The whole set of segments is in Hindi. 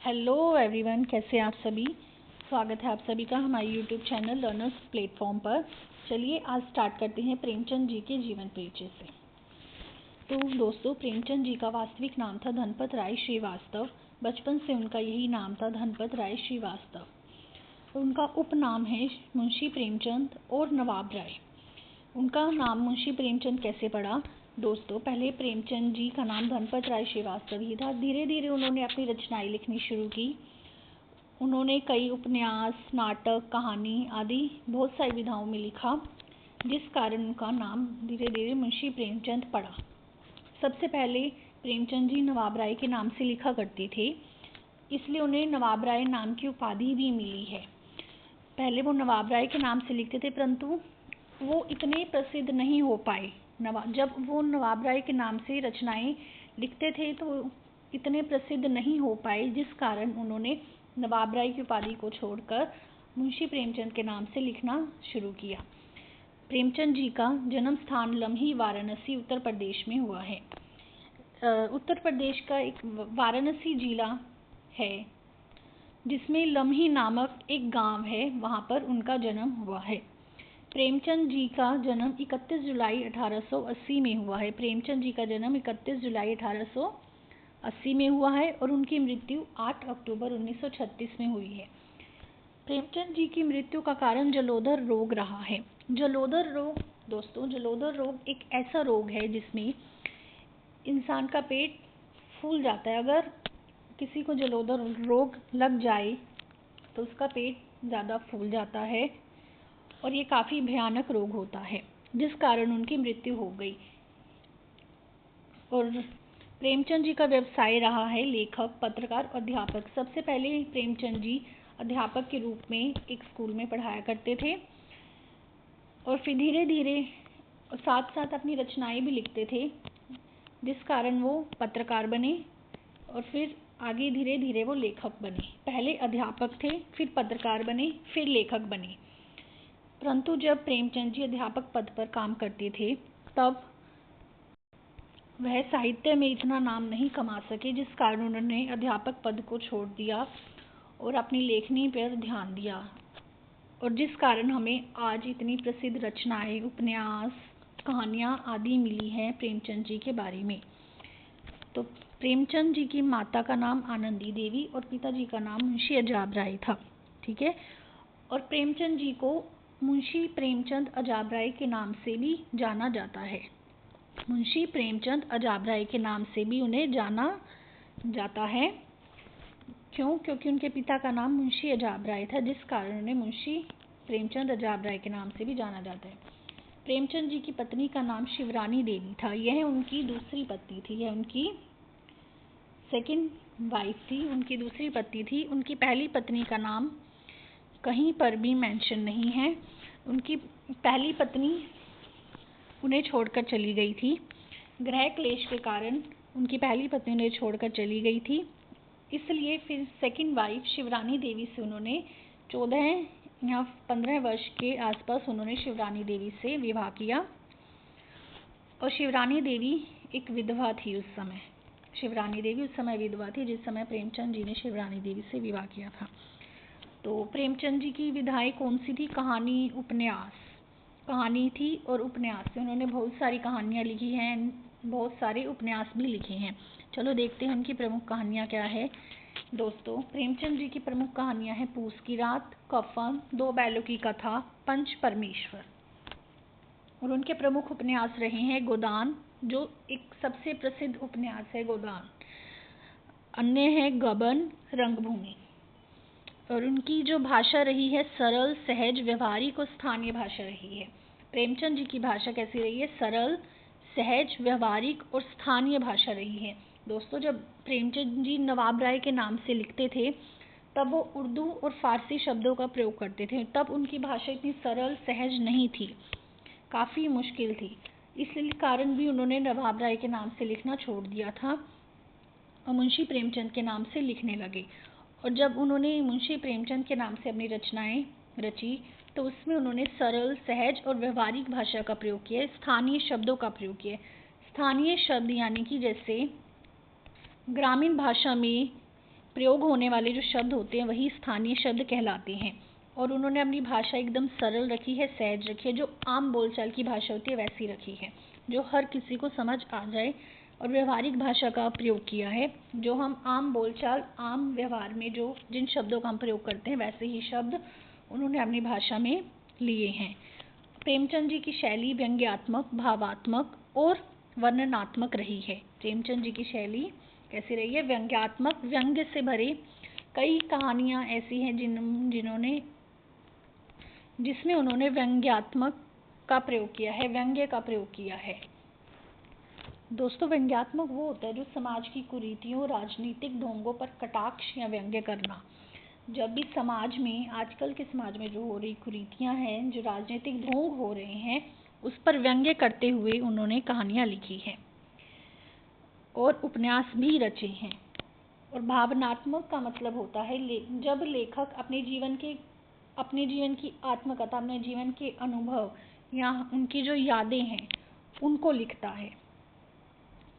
हेलो एवरीवन, कैसे हैं आप सभी। स्वागत है आप सभी का हमारे यूट्यूब चैनल लर्नर्स प्लेटफॉर्म पर। चलिए आज स्टार्ट करते हैं प्रेमचंद जी के जीवन परिचय से। तो दोस्तों, प्रेमचंद जी का वास्तविक नाम था धनपत राय श्रीवास्तव। बचपन से उनका यही नाम था, धनपत राय श्रीवास्तव। उनका उपनाम है मुंशी प्रेमचंद और नवाब राय। उनका नाम मुंशी प्रेमचंद कैसे पड़ा दोस्तों? पहले प्रेमचंद जी का नाम धनपत राय श्रीवास्तव ही था। धीरे धीरे उन्होंने अपनी रचनाएं लिखनी शुरू की। उन्होंने कई उपन्यास, नाटक, कहानी आदि बहुत सारी विधाओं में लिखा, जिस कारण उनका नाम धीरे धीरे मुंशी प्रेमचंद पड़ा। सबसे पहले प्रेमचंद जी नवाब राय के नाम से लिखा करते थे, इसलिए उन्हें नवाब राय नाम की उपाधि भी मिली है। पहले वो नवाब राय के नाम से लिखते थे, परंतु वो इतने प्रसिद्ध नहीं हो पाए। जब वो नवाब राय के नाम से रचनाएं लिखते थे तो इतने प्रसिद्ध नहीं हो पाए, जिस कारण उन्होंने नवाब राय की उपाधि को छोड़कर मुंशी प्रेमचंद के नाम से लिखना शुरू किया। प्रेमचंद जी का जन्म स्थान लम्ही, वाराणसी, उत्तर प्रदेश में हुआ है। उत्तर प्रदेश का एक वाराणसी जिला है, जिसमें लम्ही नामक एक गांव है, वहां पर उनका जन्म हुआ है। प्रेमचंद जी का जन्म 31 जुलाई 1880 में हुआ है। प्रेमचंद जी का जन्म 31 जुलाई 1880 में हुआ है और उनकी मृत्यु 8 अक्टूबर 1936 में हुई है। प्रेमचंद जी की मृत्यु का कारण जलोदर रोग रहा है। जलोदर रोग दोस्तों, जलोदर रोग एक ऐसा रोग है जिसमें इंसान का पेट फूल जाता है। अगर किसी को जलोदर रोग लग जाए तो उसका पेट ज़्यादा फूल जाता है और ये काफ़ी भयानक रोग होता है, जिस कारण उनकी मृत्यु हो गई। और प्रेमचंद जी का व्यवसाय रहा है लेखक, पत्रकार, अध्यापक। सबसे पहले प्रेमचंद जी अध्यापक के रूप में एक स्कूल में पढ़ाया करते थे और फिर धीरे धीरे साथ साथ अपनी रचनाएं भी लिखते थे, जिस कारण वो पत्रकार बने और फिर आगे धीरे धीरे वो लेखक बने। पहले अध्यापक थे, फिर पत्रकार बने, फिर लेखक बने। परंतु जब प्रेमचंद जी अध्यापक पद पर काम करते थे तब वह साहित्य में इतना नाम नहीं कमा सके, जिस कारण उन्होंने अध्यापक पद को छोड़ दिया और अपनी लेखनी पर ध्यान दिया, और जिस कारण हमें आज इतनी प्रसिद्ध रचनाएं, उपन्यास, कहानियां आदि मिली हैं प्रेमचंद जी के बारे में। तो प्रेमचंद जी की माता का नाम आनंदी देवी और पिताजी का नाम मुंशी अजाब राय था। ठीक है। और प्रेमचंद जी को मुंशी प्रेमचंद अजाब राय के नाम से भी जाना जाता है। मुंशी प्रेमचंद अजाब राय के नाम से भी उन्हें जाना जाता है। क्यों? क्योंकि उनके पिता का नाम मुंशी अजाब राय था, जिस कारण उन्हें मुंशी प्रेमचंद अजाब राय के नाम से भी जाना जाता है। प्रेमचंद जी की पत्नी का नाम शिवरानी देवी था। यह उनकी दूसरी पत्नी थी, यह उनकी सेकंड वाइफ थी, उनकी दूसरी पत्नी थी। उनकी पहली पत्नी का नाम कहीं पर भी मेंशन नहीं है। उनकी पहली पत्नी उन्हें छोड़कर चली गई थी। गृह क्लेश के कारण उनकी पहली पत्नी उन्हें छोड़कर चली गई थी, इसलिए फिर सेकंड वाइफ शिवरानी देवी से उन्होंने 14 या 15 वर्ष के आसपास उन्होंने शिवरानी देवी से विवाह किया। और शिवरानी देवी एक विधवा थी उस समय। शिवरानी देवी उस समय विधवा थी जिस समय प्रेमचंद जी ने शिवरानी देवी से विवाह किया था। तो प्रेमचंद जी की विधाएं कौन सी थी? कहानी, उपन्यास। कहानी थी और उपन्यास से उन्होंने बहुत सारी कहानियां लिखी हैं, बहुत सारे उपन्यास भी लिखे हैं। चलो देखते हैं उनकी प्रमुख कहानियां क्या है। दोस्तों, प्रेमचंद जी की प्रमुख कहानियां हैं पूस की रात, कफन, दो बैलों की कथा, पंच परमेश्वर। और उनके प्रमुख उपन्यास रहे हैं गोदान, जो एक सबसे प्रसिद्ध उपन्यास है गोदान। अन्य है गबन, रंगभूमि। और उनकी जो भाषा रही है सरल, सहज, व्यवहारिक और स्थानीय भाषा रही है। प्रेमचंद जी की भाषा कैसी रही है? सरल, सहज, व्यवहारिक और स्थानीय भाषा रही है। दोस्तों, जब प्रेमचंद जी नवाब राय के नाम से लिखते थे तब वो उर्दू और फारसी शब्दों का प्रयोग करते थे। तब उनकी भाषा इतनी सरल, सहज नहीं थी, काफ़ी मुश्किल थी। इसलिए कारण भी उन्होंने नवाब राय के नाम से लिखना छोड़ दिया था और मुंशी प्रेमचंद के नाम से लिखने लगे। और जब उन्होंने मुंशी प्रेमचंद के नाम से अपनी रचनाएं रची तो उसमें उन्होंने सरल, सहज और व्यवहारिक भाषा का प्रयोग किया, स्थानीय शब्दों का प्रयोग किया। स्थानीय शब्द यानी कि जैसे ग्रामीण भाषा में प्रयोग होने वाले जो शब्द होते हैं वही स्थानीय शब्द कहलाते हैं। और उन्होंने अपनी भाषा एकदम सरल रखी है, सहज रखी है, जो आम बोलचाल की भाषा होती है वैसी रखी है, जो हर किसी को समझ आ जाए। और व्यवहारिक भाषा का प्रयोग किया है, जो हम आम बोलचाल, आम व्यवहार में जो जिन शब्दों का हम प्रयोग करते हैं वैसे ही शब्द उन्होंने अपनी भाषा में लिए हैं। प्रेमचंद जी की शैली व्यंग्यात्मक, भावात्मक और वर्णनात्मक रही है। प्रेमचंद जी की शैली कैसी रही है? व्यंग्यात्मक, व्यंग्य से भरे कई कहानियाँ ऐसी हैं जिसमें उन्होंने व्यंग्यात्मक का प्रयोग किया है, व्यंग्य का प्रयोग किया है। दोस्तों, व्यंग्यात्मक वो होता है जो समाज की कुरीतियों, राजनीतिक ढोंगों पर कटाक्ष या व्यंग्य करना। जब भी समाज में, आजकल के समाज में जो हो रही कुरीतियां हैं, जो राजनीतिक ढोंग हो रहे हैं, उस पर व्यंग्य करते हुए उन्होंने कहानियां लिखी हैं और उपन्यास भी रचे हैं। और भावनात्मक का मतलब होता है जब लेखक अपने जीवन की आत्मकथा, अपने जीवन के अनुभव या उनकी जो यादें हैं उनको लिखता है,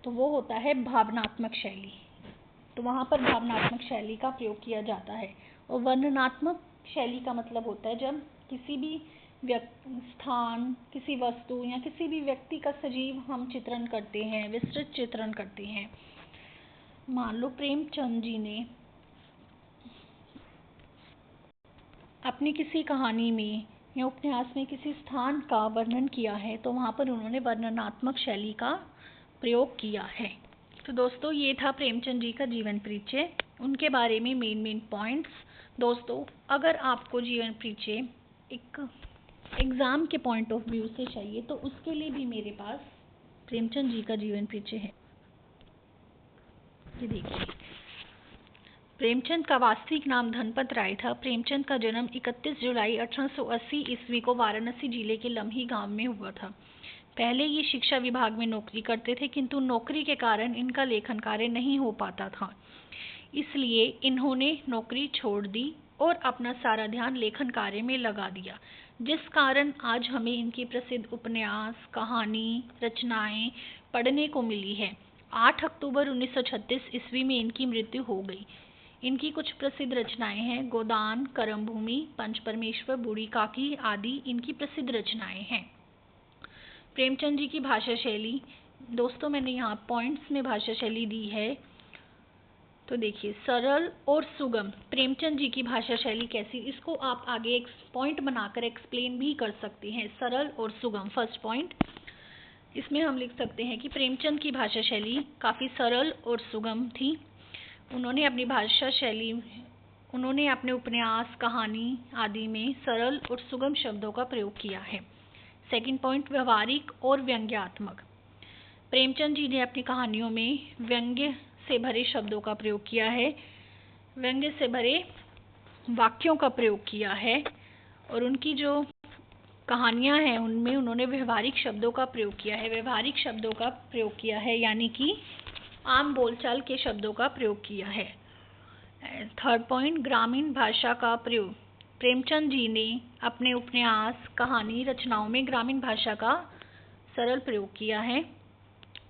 तो वो होता है भावनात्मक शैली। तो वहाँ पर भावनात्मक शैली का प्रयोग किया जाता है। और वर्णनात्मक शैली का मतलब होता है जब किसी भी स्थान, किसी वस्तु या किसी भी व्यक्ति का सजीव हम चित्रण करते हैं, विस्तृत चित्रण करते हैं। मान लो प्रेमचंद जी ने अपनी किसी कहानी में या उपन्यास में किसी स्थान का वर्णन किया है, तो वहाँ पर उन्होंने वर्णनात्मक शैली का प्रयोग किया है। तो दोस्तों, ये था प्रेमचंद जी का जीवन परिचय, उनके बारे में मेन पॉइंट्स। दोस्तों, अगर आपको जीवन परिचय एक एग्ज़ाम के पॉइंट ऑफ व्यू से चाहिए तो उसके लिए भी मेरे पास प्रेमचंद जी का जीवन परिचय है। ये देखिए, प्रेमचंद का वास्तविक नाम धनपत राय था। प्रेमचंद का जन्म 31 जुलाई 1880 ईस्वी को वाराणसी जिले के लम्ही गांव में हुआ था। पहले ये शिक्षा विभाग में नौकरी करते थे, किंतु नौकरी के कारण इनका लेखन कार्य नहीं हो पाता था, इसलिए इन्होंने नौकरी छोड़ दी और अपना सारा ध्यान लेखन कार्य में लगा दिया, जिस कारण आज हमें इनकी प्रसिद्ध उपन्यास, कहानी, रचनाएं पढ़ने को मिली है। 8 अक्टूबर 1936 ईस्वी में इनकी मृत्यु हो गई। इनकी कुछ प्रसिद्ध रचनाएं हैं, गोदान, करमभूमि, पंच परमेश्वर, बूढ़ी काकी आदि इनकी प्रसिद्ध रचनाएं हैं। प्रेमचंद जी की भाषा शैली, दोस्तों मैंने यहाँ पॉइंट्स में भाषा शैली दी है, तो देखिए, सरल और सुगम। प्रेमचंद जी की भाषा शैली कैसी, इसको आप आगे एक पॉइंट बनाकर एक्सप्लेन भी कर सकते हैं। सरल और सुगम, फर्स्ट पॉइंट, इसमें हम लिख सकते हैं कि प्रेमचंद की भाषा शैली काफ़ी सरल और सुगम थी। उन्होंने अपने उपन्यास, कहानी आदि में सरल और सुगम शब्दों का प्रयोग किया है। सेकंड पॉइंट, व्यवहारिक और व्यंग्यात्मक। प्रेमचंद जी ने अपनी कहानियों में व्यंग्य से भरे शब्दों का प्रयोग किया है, व्यंग्य से भरे वाक्यों का प्रयोग किया है, और उनकी जो कहानियां हैं उनमें उन्होंने व्यवहारिक शब्दों का प्रयोग किया है। व्यवहारिक शब्दों का प्रयोग किया है यानी कि आम बोलचाल के शब्दों का प्रयोग किया है। थर्ड पॉइंट, ग्रामीण भाषा का प्रयोग। प्रेमचंद जी ने अपने उपन्यास, कहानी, रचनाओं में ग्रामीण भाषा का सरल प्रयोग किया है।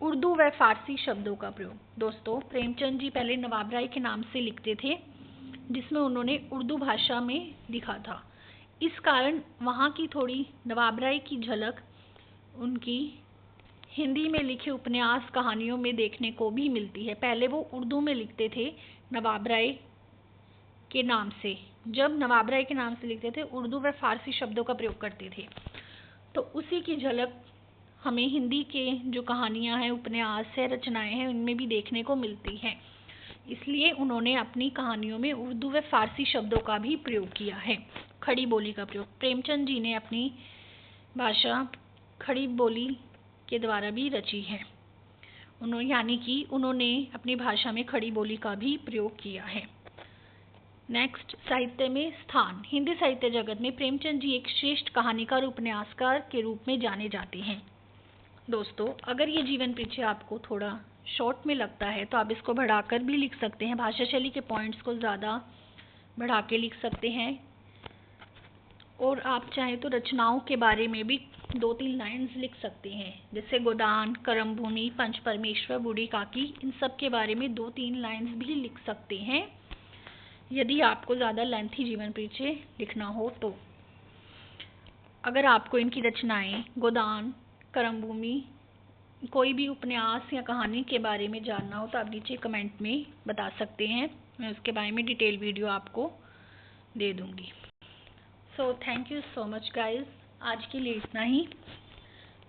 उर्दू व फारसी शब्दों का प्रयोग। दोस्तों, प्रेमचंद जी पहले नवाब राय के नाम से लिखते थे, जिसमें उन्होंने उर्दू भाषा में लिखा था। इस कारण वहाँ की थोड़ी नवाब राय की झलक उनकी हिंदी में लिखे उपन्यास, कहानियों में देखने को भी मिलती है। पहले वो उर्दू में लिखते थे नवाब राय के नाम से। जब नवाब राय के नाम से लिखते थे, उर्दू व फारसी शब्दों का प्रयोग करते थे, तो उसी की झलक हमें हिंदी के जो कहानियाँ हैं, उपन्यास है, रचनाएं हैं, उनमें भी देखने को मिलती हैं। इसलिए उन्होंने अपनी कहानियों में उर्दू व फारसी शब्दों का भी प्रयोग किया है। खड़ी बोली का प्रयोग। प्रेमचंद जी ने अपनी भाषा खड़ी बोली के द्वारा भी रची है, यानी कि उन्होंने अपनी भाषा में खड़ी बोली का भी प्रयोग किया है। नेक्स्ट, साहित्य में स्थान। हिंदी साहित्य जगत में प्रेमचंद जी एक श्रेष्ठ कहानीकार, उपन्यासकार के रूप में जाने जाते हैं। दोस्तों, अगर ये जीवन परिचय आपको थोड़ा शॉर्ट में लगता है तो आप इसको बढ़ाकर भी लिख सकते हैं, भाषा शैली के पॉइंट्स को ज़्यादा बढ़ा के लिख सकते हैं, और आप चाहें तो रचनाओं के बारे में भी 2-3 लाइन्स लिख सकते हैं, जैसे गोदान, करमभूमि, पंच परमेश्वर, बूढ़ी काकी, इन सब के बारे में 2-3 लाइन्स भी लिख सकते हैं। यदि आपको ज़्यादा लेंथी जीवन परिचय लिखना हो तो। अगर आपको इनकी रचनाएं, गोदान, कर्मभूमि, कोई भी उपन्यास या कहानी के बारे में जानना हो तो आप नीचे कमेंट में बता सकते हैं, मैं उसके बारे में डिटेल वीडियो आपको दे दूँगी। So thank you so much guys, आज के लिए इतना ही,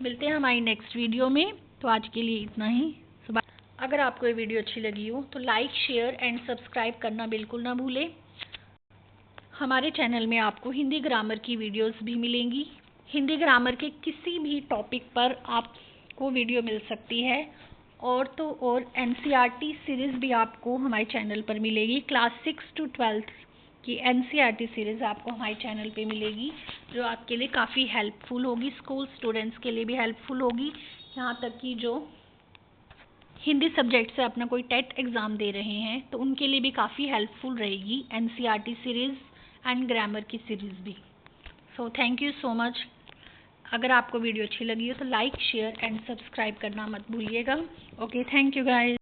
मिलते हैं हमारी नेक्स्ट वीडियो में। तो आज के लिए इतना ही। अगर आपको ये वीडियो अच्छी लगी हो तो लाइक, शेयर एंड सब्सक्राइब करना बिल्कुल ना भूलें। हमारे चैनल में आपको हिंदी ग्रामर की वीडियोस भी मिलेंगी। हिंदी ग्रामर के किसी भी टॉपिक पर आपको वीडियो मिल सकती है। और तो और NCERT सीरीज़ भी आपको हमारे चैनल पर मिलेगी। क्लास 6 to 12 की NCERT सीरीज़ आपको हमारे चैनल पे मिलेगी, जो आपके लिए काफ़ी हेल्पफुल होगी, स्कूल स्टूडेंट्स के लिए भी हेल्पफुल होगी। यहाँ तक कि जो हिंदी सब्जेक्ट से अपना कोई टेट एग्ज़ाम दे रहे हैं तो उनके लिए भी काफ़ी हेल्पफुल रहेगी NCERT सीरीज़ एंड ग्रामर की सीरीज़ भी। So thank you so much. अगर आपको वीडियो अच्छी लगी हो तो लाइक, शेयर एंड सब्सक्राइब करना मत भूलिएगा। Okay, thank you guys.